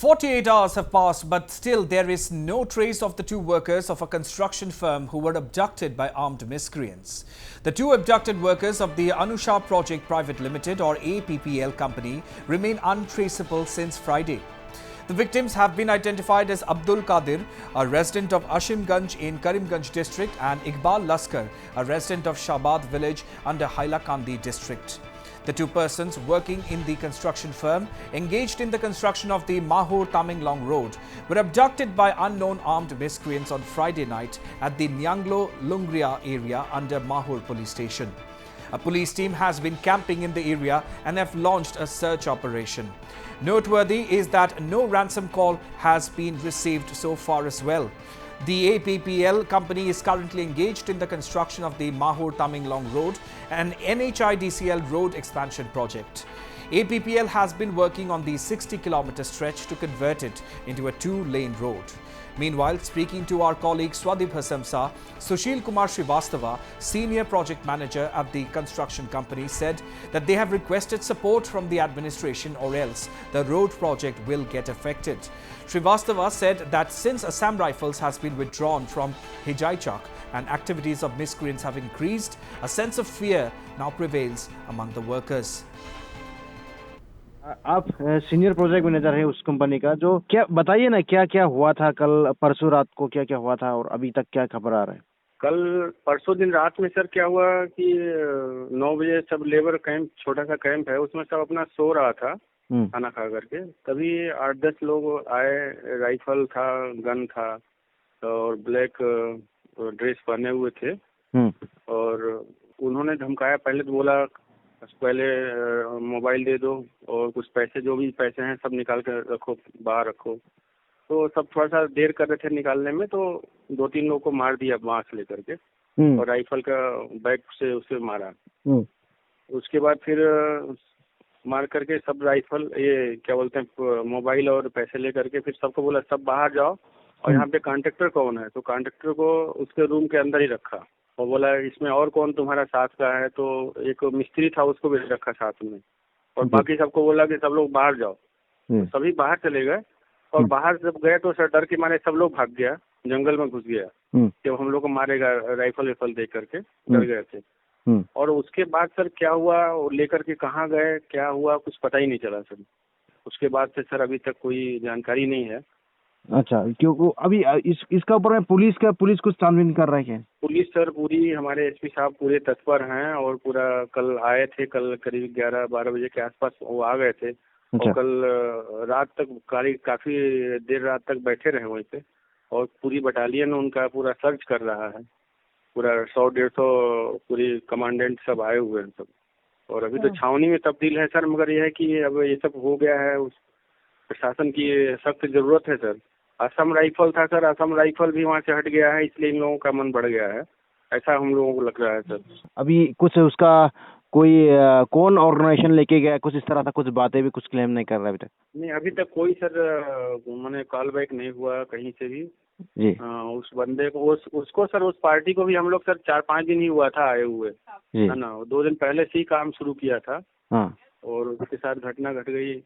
48 hours have passed, but still there is no trace of the two workers of a construction firm who were abducted by armed miscreants. The two abducted workers of the Anusha Project Private Limited or APPL company remain untraceable since Friday. The victims have been identified as Abdul Qadir, a resident of Ashimganj in Karimganj district, and Iqbal Laskar, a resident of Shabad village under Hailakandi district. The two persons working in the construction firm engaged in the construction of the Mahur Tamenglong Road were abducted by unknown armed miscreants on Friday night at the Nyanglo Lungria area under Mahur police station. A police team has been camping in the area and have launched a search operation. Noteworthy is that no ransom call has been received so far as well. The APPL company is currently engaged in the construction of the Mahur Tamenglong Road and NHIDCL road expansion project. APPL has been working on the 60-kilometer stretch to convert it into a two-lane road. Meanwhile, speaking to our colleague Swadip Hasamsa, Sushil Kumar Srivastava, senior project manager at the construction company, said that they have requested support from the administration or else the road project will get affected. Srivastava said that since Assam Rifles has been withdrawn from Hijaichak and activities of miscreants have increased, a sense of fear now prevails among the workers. आप senior project manager हैं उस company का, जो क्या बताइए ना, क्या क्या हुआ था कल परसों रात को, क्या क्या हुआ था और अभी तक क्या खबर आ रहा है? कल परसों दिन रात में सर क्या हुआ कि 9 बजे सब लेबर कैंप, छोटा सा कैंप है, उसमें सब अपना सो रहा था खाना खा करके। तभी 8-10 लोग आए, राइफल था, गन था और ब्लैक ड्रेस पहने हुए थे और उन्होंने धमकाया। पहले तो बोला पहले मोबाइल दे दो और कुछ पैसे, जो भी पैसे हैं सब निकाल कर रखो, बाहर रखो। तो सब थोड़ा सा देर कर रहे थे निकालने में, तो 2-3 लोगों को मार दिया बांस लेकर के और राइफल का बैग से उसे मारा। उसके बाद फिर मार करके सब राइफल, ये क्या बोलते हैं, मोबाइल और पैसे लेकर के फिर सबको बोला सब बाहर जाओ और यहाँ पे कॉन्ट्रैक्टर कौन है, तो कॉन्ट्रैक्टर को उसके रूम के अंदर ही रखा और बोला इसमें और कौन तुम्हारा साथ का है, तो एक मिस्त्री था उसको भी रखा साथ में और बाकी सबको बोला कि सब लोग बाहर जाओ। तो सभी बाहर चले गए और बाहर जब गए तो सर डर के मारे सब लोग भाग गया, जंगल में घुस गया कि हम लोग को मारेगा, राइफल वाइफल देख करके डर गए थे। और उसके बाद सर क्या हुआ और लेकर के कहाँ गए, क्या हुआ, कुछ पता ही नहीं चला सर। उसके बाद से सर अभी तक कोई जानकारी नहीं है। अच्छा, क्यों अभी इसका ऊपर में पुलिस कुछ छानबीन कर रहा है क्या? पुलिस सर पूरी, हमारे एसपी साहब पूरे तत्पर हैं और पूरा कल आए थे, कल करीब 11-12 बजे के आसपास वो आ गए थे। अच्छा। और कल रात तक काफी देर रात तक बैठे रहे वहीं पे और पूरी बटालियन उनका पूरा सर्च कर रहा है। पूरा 100-150 पूरी कमांडेंट सब आए हुए हैं सब और अभी तो छावनी में तब्दील है सर। मगर यह है कि अब ये सब हो गया है, उस प्रशासन की सख्त जरूरत है सर। असम राइफल था सर, असम राइफल भी वहाँ से हट गया है, इसलिए इन लोगों का मन बढ़ गया है, ऐसा हम लोगों को लग रहा है सर। अभी कुछ उसका कोई कौन ऑर्गेनाइजेशन लेके गया, कुछ इस तरह था, कुछ बातें भी कुछ क्लेम नहीं कर रहा अभी तक? नहीं, अभी तक कोई सर मैंने कॉल बैक नहीं हुआ कहीं से भी जी। उस बंदे को, उसको सर, उस पार्टी को भी हम लोग सर 4-5 दिन ही हुआ था आए हुए, है ना। 2 दिन पहले से ही काम शुरू किया था और उसके साथ घटना घट गई।